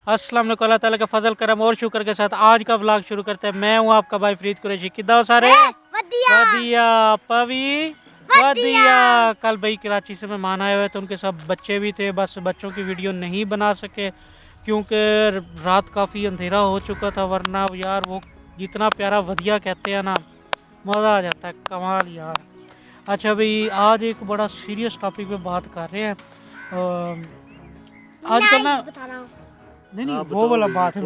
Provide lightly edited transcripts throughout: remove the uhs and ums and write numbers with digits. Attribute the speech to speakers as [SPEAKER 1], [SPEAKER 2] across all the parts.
[SPEAKER 1] अस्सलाम वालेकुम, अल्लाह ताला का फजल करम और शुक्र के साथ आज का व्लॉग शुरू करते हैं। मैं हूँ आपका भाई फरीद कुरैशी। किदा हो सारे? वदिया पवी वदिया। कल भाई कराची से मेहमान आए हुए तो उनके सब बच्चे भी थे, बस बच्चों की वीडियो नहीं बना सके क्योंकि रात काफ़ी अंधेरा हो चुका था, वरना यार वो जितना प्यारा वदिया कहते हैं ना, मज़ा आ जाता है, कमाल यार। अच्छा भाई, आज एक बड़ा सीरियस टॉपिक पे बात कर रहे हैं। आजकल ना नहीं वो वाला बात है।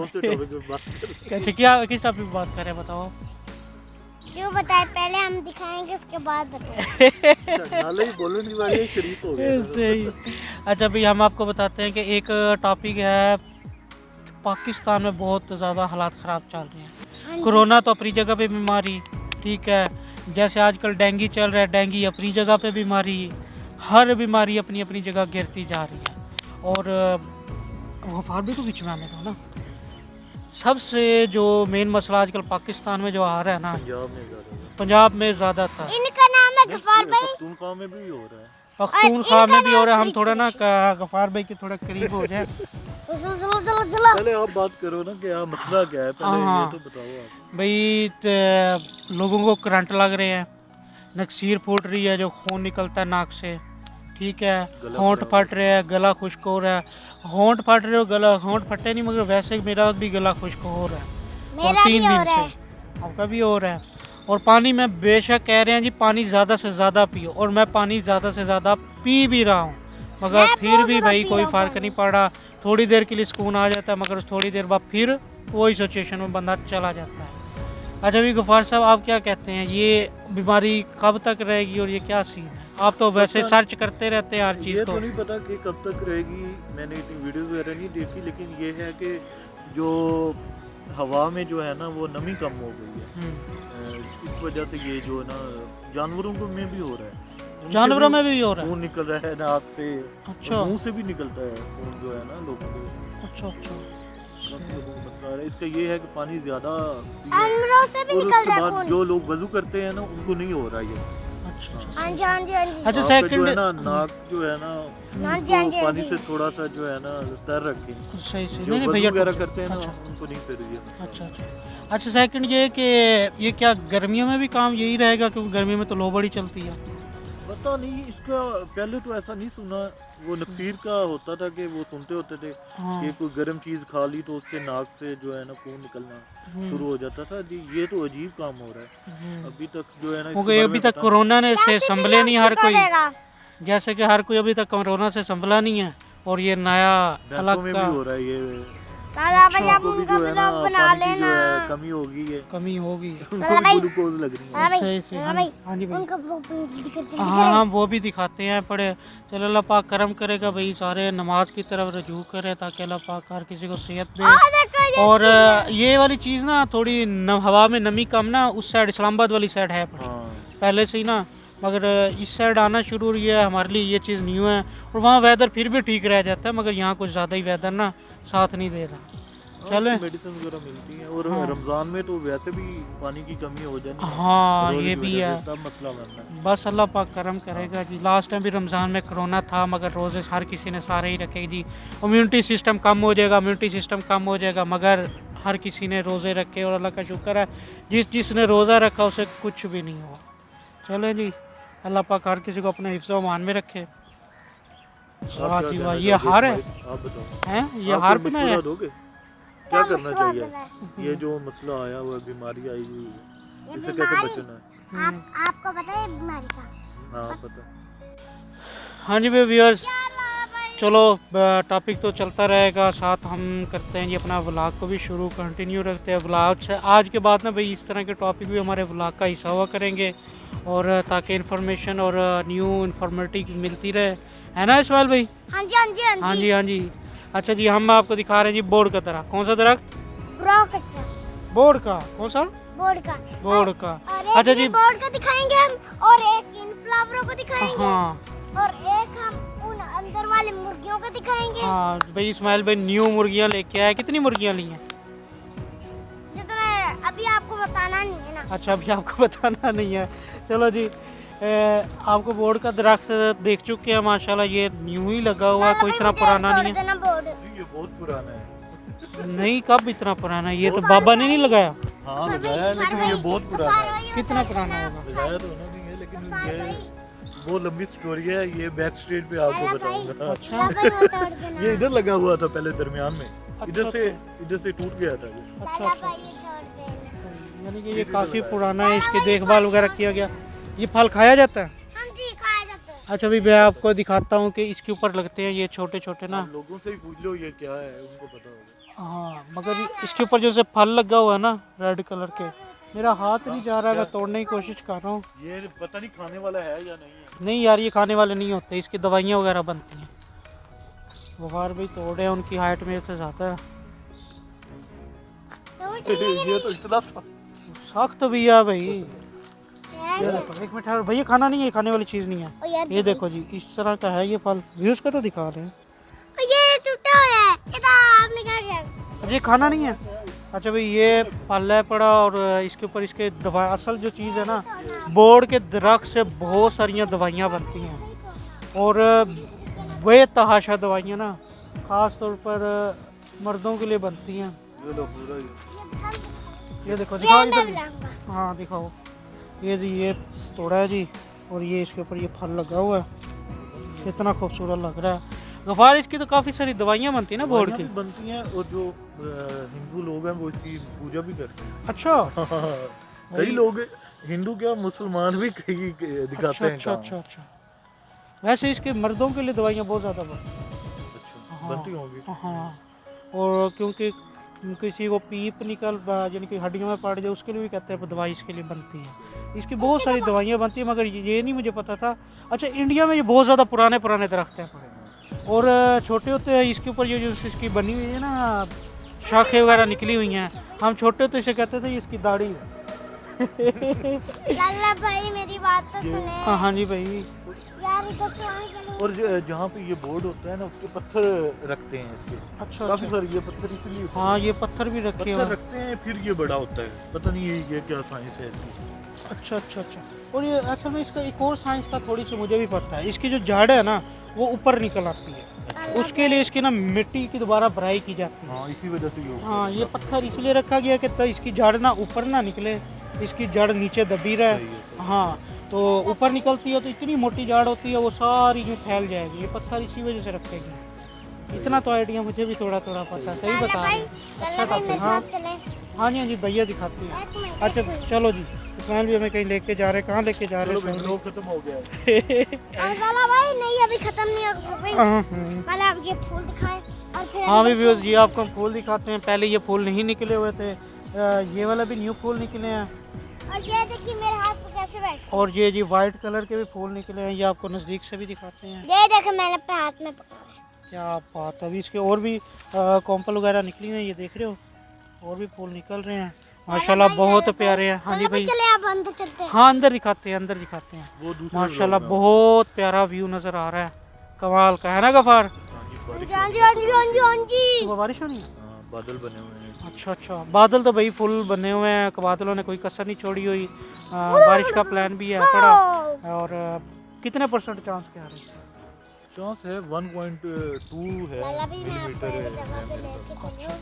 [SPEAKER 1] अच्छा क्या किस टॉपिक पे बात कर रहे हैं बताओ?
[SPEAKER 2] क्यों बताए, पहले हम दिखाएंगे उसके बाद बताएंगे।
[SPEAKER 3] बोलने वाली शरीफ हो गया।
[SPEAKER 1] सही। अच्छा भाई, हम आपको बताते हैं कि एक टॉपिक है, पाकिस्तान में बहुत ज़्यादा हालात ख़राब चल रहे हैं। कोरोना तो अपनी जगह पे बीमारी, ठीक है, जैसे आजकल डेंगू चल रहा है, डेंगू अपनी जगह पे बीमारी, हर बीमारी अपनी अपनी जगह गिरती जा रही है। और वो फार्मी को बीच में आने दो ना। सबसे जो मेन मसला आजकल पाकिस्तान में जो आ रहा है ना, पंजाब में ज़्यादा था।
[SPEAKER 2] इनका नाम है गफार भाई।
[SPEAKER 3] पख्तूनख्वा में भी हो रहा है।
[SPEAKER 1] पख्तूनख्वा में भी हो रहा है। हम थोड़ा ना गफार भाई के थोड़ा करीब हो जाए।
[SPEAKER 3] पहले आप बात करो ना, क्या मसला क्या है, पहले ये तो बताओ आप।
[SPEAKER 1] भाई लोगों को करंट लग रहे हैं, नक्सीर फूट रही है, जो खून निकलता है नाक से, ठीक है, होंठ फट रहे हैं, गला खुश्क हो रहा है। होंठ फट रहे हो, गला होंठ फटे नहीं, मगर वैसे मेरा भी गला खुश्क हो रहा है और 3 दिन से आपका भी हो रहा है। और पानी में बेशक कह रहे हैं जी पानी ज़्यादा से ज़्यादा पियो, और मैं पानी ज़्यादा से ज़्यादा पी भी रहा हूँ, मगर फिर भी भाई कोई फ़र्क नहीं पड़ रहा। थोड़ी देर के लिए सुकून आ जाता है, मगर थोड़ी देर बाद फिर वही सिचुएशन में बंदा चला जाता है। अच्छा भी गफ़ार साहब, आप क्या कहते हैं, ये बीमारी कब तक रहेगी और ये क्या सीन है? आप तो वैसे सर्च करते रहते हैं हर चीज़ को।
[SPEAKER 3] ये तो नहीं पता कि कब तक रहेगी, मैंने इतनी वीडियो वगैरह नहीं देखी, लेकिन ये है कि जो हवा में जो है ना वो नमी कम हो गई है, इस वजह से ये जो है ना जानवरों को में भी हो रहा है,
[SPEAKER 1] जानवरों में भी हो रहा है,
[SPEAKER 3] खून निकल रहा है नाक से,
[SPEAKER 1] अच्छा,
[SPEAKER 3] मुंह से भी निकलता है खून जो है ना लोगों को।
[SPEAKER 1] अच्छा अच्छा।
[SPEAKER 3] लोगों को मसला है इसका ये है कि पानी ज्यादा
[SPEAKER 2] जानवरों से भी निकल रहा है खून।
[SPEAKER 3] जो लोग वजू करते हैं ना उनको नहीं हो रहा ये।
[SPEAKER 1] अच्छा
[SPEAKER 2] हाँ जी हाँ जी हाँ जी।
[SPEAKER 1] अच्छा,
[SPEAKER 3] जो
[SPEAKER 1] सेकंड
[SPEAKER 3] है ना नाक जो है ना
[SPEAKER 2] हाँ जी हाँ जी हाँ
[SPEAKER 3] पानी
[SPEAKER 2] जी।
[SPEAKER 3] से थोड़ा सा जो है ना तर रखें,
[SPEAKER 1] सही सही।
[SPEAKER 3] जो
[SPEAKER 1] नहीं
[SPEAKER 3] वजू
[SPEAKER 1] भैया
[SPEAKER 3] वगैरह करते हैं ना
[SPEAKER 1] अच्छा
[SPEAKER 3] उनको नहीं फिर ये मसला
[SPEAKER 1] अच्छा अच्छा। अच्छा सेकंड ये कि ये क्या गर्मियों में भी काम यही रहेगा, क्योंकि गर्मियों में तो लो बड़ी चलती है।
[SPEAKER 3] पता नहीं, इसका पहले तो ऐसा नहीं सुना। वो नक्सीर का होता था कि वो सुनते होते थे
[SPEAKER 1] हाँ।
[SPEAKER 3] कि कोई गर्म चीज खा ली तो उससे नाक से जो है ना खून निकलना शुरू हो जाता था जी। ये तो अजीब काम हो रहा है अभी तक जो है ना।
[SPEAKER 1] क्योंकि अभी तक कोरोना ने से संभले नहीं हर कोई, जैसे कि हर कोई अभी तक कोरोना से संभला नहीं है, और ये नया अलग
[SPEAKER 3] में
[SPEAKER 1] का
[SPEAKER 3] भी हो रहा है ये।
[SPEAKER 2] दादा भाई आप
[SPEAKER 3] उनको भी
[SPEAKER 2] उनका
[SPEAKER 3] जो है ना
[SPEAKER 2] ब्लॉग बना
[SPEAKER 3] पानी की
[SPEAKER 2] लेना।
[SPEAKER 3] जो है कमी होगी है,
[SPEAKER 1] कमी होगी।
[SPEAKER 3] उनको भी ग्लूकोज लग रही है।
[SPEAKER 2] हाँ भाई,
[SPEAKER 1] सही सही।
[SPEAKER 2] हाँ भाई,
[SPEAKER 1] हाँ जी भाई।
[SPEAKER 2] उनका ब्लॉग दिखाते हैं।
[SPEAKER 1] हाँ वो भी दिखाते हैं पड़े। चलो अल्लाह पाक करम करेगा भाई, सारे नमाज की तरफ रजू करे ताकि अल्लाह पाक हर किसी को सेहत दे। और ये वाली चीज़ ना थोड़ी हवा में नमी कम ना उस साइड इस्लामाबाद वाली साइड है पड़ी पहले से ही ना, मगर इस साइड आना शुरू हुई है, हमारे लिए ये चीज़ न्यू है। और वहाँ वेदर फिर भी ठीक रह जाता है, मगर यहाँ कुछ ज़्यादा ही वेदर ना साथ नहीं दे रहा। चले
[SPEAKER 3] मेडिसिन वगैरह मिलती हैं, और रमज़ान में तो वैसे भी पानी की कमी हो जाती है।
[SPEAKER 1] हाँ ये भी है,
[SPEAKER 3] सब मसला बनना है।
[SPEAKER 1] बस अल्लाह पाक करम करेगा जी। लास्ट टाइम भी रमज़ान में कोरोना था, मगर रोज़े हर किसी ने सारे ही रखे जी। इम्यूनिटी सिस्टम कम हो जाएगा, इम्यूनिटी सिस्टम कम हो जाएगा, मगर हर किसी ने रोज़े रखे, और अल्लाह का शुक्र है जिसने रोज़ा रखा उसे कुछ भी नहीं हुआ। चले जी, अल्लाह पाक हर किसी को अपने हिफ्ज़ व मान में रखे। वाह जी वाह, ये हार है,
[SPEAKER 3] आप बताओ
[SPEAKER 1] हैं ये हार पे ना है।
[SPEAKER 3] क्या करना चाहिए? ये जो मसला आया हुआ है, बीमारी आई हुई है, इससे कैसे बचना है?
[SPEAKER 2] आपको पता है बीमारी का?
[SPEAKER 3] हाँ पता।
[SPEAKER 1] हाँ जी भाई व्यूअर्स, चलो टॉपिक तो चलता रहेगा, साथ हम करते हैं जी अपना व्लॉग को भी शुरू कंटिन्यू रखते हैं व्लॉग से। आज के बाद ना भाई इस तरह के टॉपिक भी हमारे व्लॉग का हिस्सा हुआ करेंगे, और ताकि इन्फॉर्मेशन और न्यू इन्फॉर्मेटिव मिलती रहे, है ना इस्माइल भाई?
[SPEAKER 2] हाँ जी हाँ जी हाँ जी।
[SPEAKER 1] हाँ जी हाँ जी। अच्छा जी, हम आपको दिखा रहे हैं जी बोर्ड का तरह। कौन सा दरख्त? बोर्ड का। कौन सा? बोर्ड का। अच्छा जी,
[SPEAKER 2] बोर्ड का दिखाएंगे हम, और एक इन फ्लावरों को दिखाएंगे,
[SPEAKER 1] हाँ
[SPEAKER 2] और एक हम उन अंदर वाले मुर्गियों को दिखाएंगे।
[SPEAKER 1] हाँ भाई, इस्माइल भाई न्यू मुर्गियाँ लेके आए। कितनी मुर्गियाँ ली हैं?
[SPEAKER 2] जिसमें अभी आपको बताना नहीं है ना।
[SPEAKER 1] अच्छा अभी आपको बताना नहीं है। चलो जी, आपको बोर्ड का दरख्त देख चुके हैं माशाल्लाह, ये न्यू ही लगा हुआ है, कोई इतना पुराना नहीं है।
[SPEAKER 3] ये बहुत पुराना है।
[SPEAKER 1] नहीं, कब इतना पुराना है? ये तो बाबा ने नहीं लगाया।
[SPEAKER 3] हाँ लगाया है, लेकिन ये बहुत पुराना है।
[SPEAKER 1] कितना पुराना होगा?
[SPEAKER 3] लगाया तो उन्होंने है, लेकिन ये बहुत लंबी स्टोरी है। ये बैक स्ट्रीट पे आपको बताऊंगा।
[SPEAKER 1] अच्छा
[SPEAKER 3] ये इधर लगा हुआ था पहले दरमियान में, इधर
[SPEAKER 1] अच्छा।
[SPEAKER 3] से टूट गया था ये।
[SPEAKER 1] अच्छा अच्छा, यानी कि ये काफ़ी पुराना है, इसकी देखभाल वगैरह किया गया। ये फल खाया जाता है? अच्छा अभी मैं आपको दिखाता हूँ कि इसके ऊपर लगते हैं ये छोटे छोटे ना।
[SPEAKER 3] आप लोगों से ही पूछ लो ये क्या है, उनको पता होगा।
[SPEAKER 1] हाँ, मगर इसके ऊपर जैसे फल लगा हुआ है ना रेड कलर के, मेरा हाथ नहीं जा रहा है, मैं तोड़ने की कोशिश कर रहा हूँ।
[SPEAKER 3] ये पता नहीं खाने वाला है या नहीं है।
[SPEAKER 1] नहीं यार, ये खाने वाले नहीं होते, इसकी दवाइयाँ वगैरह बनती हैं। बुखार भी तोड़े हैं, उनकी हाइट मेरे से ज़्यादा है।
[SPEAKER 3] ये तो इतना
[SPEAKER 1] सख्त भी है भाई। ये देखो, एक मिनट ठहरो भैया, खाना नहीं है, खाने वाली चीज़ नहीं है। ये देखो जी, इस तरह का है ये फल। व्यूज का तो दिखा रहे हैं।
[SPEAKER 2] ये टूटा हुआ है, आपने क्या किया?
[SPEAKER 1] अच्छा ये खाना नहीं है? अच्छा भाई, ये फल है पड़ा और इसके ऊपर इसके दवा, असल जो चीज़ है ना, बोर्ड के दरख्त से बहुत सारी दवाइयाँ बनती हैं और बेतहाशा दवाइयाँ ना, ख़ास तौर पर मर्दों के लिए बनती हैं।
[SPEAKER 3] ये लो पूरा ही।
[SPEAKER 1] ये देखो, दिखाओ इधर। हाँ दिखाओ, ये जी ये तोड़ा है जी, और ये इसके ऊपर ये फल लगा हुआ है, कितना खूबसूरत लग रहा है। गफार, इसकी तो काफ़ी सारी दवाइयाँ बनती हैं ना बोर्ड की?
[SPEAKER 3] बनती हैं, और जो हिंदू लोग हैं वो इसकी पूजा भी करते हैं।
[SPEAKER 1] अच्छा
[SPEAKER 3] कई लोग हिंदू क्या मुसलमान भी कई दिखाते हैं
[SPEAKER 1] अच्छा
[SPEAKER 3] काम।
[SPEAKER 1] अच्छा अच्छा। वैसे इसके मर्दों के लिए दवाइयाँ बहुत ज़्यादा बनती हैं।
[SPEAKER 3] अच्छा, बनती होंगी।
[SPEAKER 1] हाँ, और क्योंकि किसी को पीप निकल यानी कि हड्डियों में पड़ जाए, उसके लिए भी कहते हैं दवाई इसके लिए बनती है। इसकी बहुत सारी दवाइयाँ बनती हैं, मगर ये नहीं मुझे पता था। अच्छा, इंडिया में ये बहुत ज़्यादा पुराने पुराने दरख्त हैं और छोटे होते हैं, इसके ऊपर ये जो इसकी बनी हुई है ना, शाखें वगैरह निकली हुई हैं, हम छोटे होते इसे कहते थे इसकी दाढ़ी है।
[SPEAKER 2] लाला भाई मेरी बात तो सुने।
[SPEAKER 1] हाँ जी भाई।
[SPEAKER 2] यार इधर तो आने के लिए।
[SPEAKER 3] और जहाँ पे ये बोर्ड होता है ना, उसके पत्थर रखते हैं इसके।
[SPEAKER 1] अच्छा
[SPEAKER 3] काफी
[SPEAKER 1] अच्छा।
[SPEAKER 3] सारे ये पत्थर इसलिए
[SPEAKER 1] हाँ, ये पत्थर भी रखे
[SPEAKER 3] पत्थर
[SPEAKER 1] हुए हैं।
[SPEAKER 3] रखते हैं, फिर ये बड़ा होता है। पता नहीं ये क्या साइंस है इसकी।
[SPEAKER 1] अच्छा अच्छा अच्छा। और ये असल में इसका एक और साइंस का थोड़ी सी मुझे भी पता है। इसकी जो जड़ है ना, वो ऊपर निकल आती है, उसके लिए इसकी ना मिट्टी की दोबारा भराई की जाती है।
[SPEAKER 3] हाँ, इसी वजह से ये
[SPEAKER 1] हाँ, ये पत्थर इसलिए रखा गया कि तो इसकी जड़ ना ऊपर ना निकले, इसकी जड़ नीचे दबी रहे। हाँ, तो ऊपर निकलती है तो इतनी मोटी जड़ होती है, वो सारी यूँ फैल जाएगी। ये पत्थर इसी वजह से रखेगी। इतना तो आइडिया मुझे भी थोड़ा थोड़ा पता है। सही
[SPEAKER 2] लाला
[SPEAKER 1] बता
[SPEAKER 2] भाई,
[SPEAKER 1] रहे हैं।
[SPEAKER 2] लाला भाई मेरे
[SPEAKER 1] हाँ
[SPEAKER 2] साथ चले।
[SPEAKER 1] हाँ जी, हाँ जी भैया दिखाते हैं।
[SPEAKER 2] एक मिनट,
[SPEAKER 1] अच्छा चलो जी, इस्माइल भी हमें कहीं लेके जा रहे हैं। कहाँ लेके जा रहे
[SPEAKER 3] चलो
[SPEAKER 1] हैं?
[SPEAKER 3] वीडियो खत्म हो गया है।
[SPEAKER 2] और लाला भाई नहीं, अभी खत्म नहीं होगा भाई।
[SPEAKER 1] हाँ
[SPEAKER 2] पहले आप ये फूल दिखाएं और फिर
[SPEAKER 1] हाँ भी व्यूअर्स, ये आपको हम फूल दिखाते हैं। पहले ये फूल नहीं निकले हुए थे, ये वाला भी न्यू फूल निकले हैं।
[SPEAKER 2] और ये देखिए मेरे हाथ पे कैसे बैठ।
[SPEAKER 1] और ये जी वाइट कलर के भी फूल निकले हैं, ये आपको नज़दीक से भी दिखाते हैं।
[SPEAKER 2] ये देखो मैंने अपने हाथ में पकड़ा है।
[SPEAKER 1] क्या बात है। अभी इसके और भी कॉम्पल वगैरह निकली हुई हैं, ये देख रहे हो, और भी फूल निकल रहे हैं माशाल्लाह, बहुत प्यारे हैं। हाँ जी भाई,
[SPEAKER 2] चले आप अंदर चलते हैं।
[SPEAKER 1] हाँ अंदर दिखाते हैं, अंदर दिखाते हैं।
[SPEAKER 3] वो दूसरे
[SPEAKER 1] माशाल्लाह
[SPEAKER 3] vlog में
[SPEAKER 1] बहुत प्यारा व्यू नज़र आ रहा है, कमाल का है ना गफार?
[SPEAKER 3] हाँ, ये बारिश
[SPEAKER 2] हाँ जी हाँ जी हाँ जी हाँ जी।
[SPEAKER 1] वो बारिश होनी है?
[SPEAKER 3] हाँ, बादल बने हुए हैं।
[SPEAKER 1] अच्छा अच्छा, बादल तो भाई फुल बने हुए हैं, बादलों ने कोई कसर नहीं छोड़ी हुई। बारिश का प्लान भी है पड़ा। और कितने % चांस के आ रहे हैं?
[SPEAKER 3] चांस है 1.2 है
[SPEAKER 2] लाला भाई मैं आपको
[SPEAKER 3] मिलीमीटर
[SPEAKER 2] एक जगह पे
[SPEAKER 3] है।
[SPEAKER 2] लेके चलूं।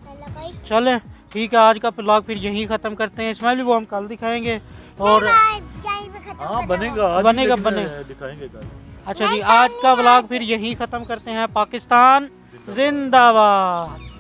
[SPEAKER 2] लाला भाई
[SPEAKER 1] चलें ठीक है, आज का ब्लॉग फिर यहीं ख़त्म करते हैं। इसमें भी वो हम कल दिखाएंगे। और
[SPEAKER 2] यहीं पे खत्म
[SPEAKER 3] हाँ
[SPEAKER 2] कर
[SPEAKER 3] बनेगा, आज
[SPEAKER 1] बनेगा,
[SPEAKER 3] लेकिन
[SPEAKER 1] बनेगा।
[SPEAKER 3] दिखाएंगे कल।
[SPEAKER 1] अच्छा जी, आज का ब्लॉग फिर यहीं ख़त्म करते हैं। पाकिस्तान जिंदाबाद।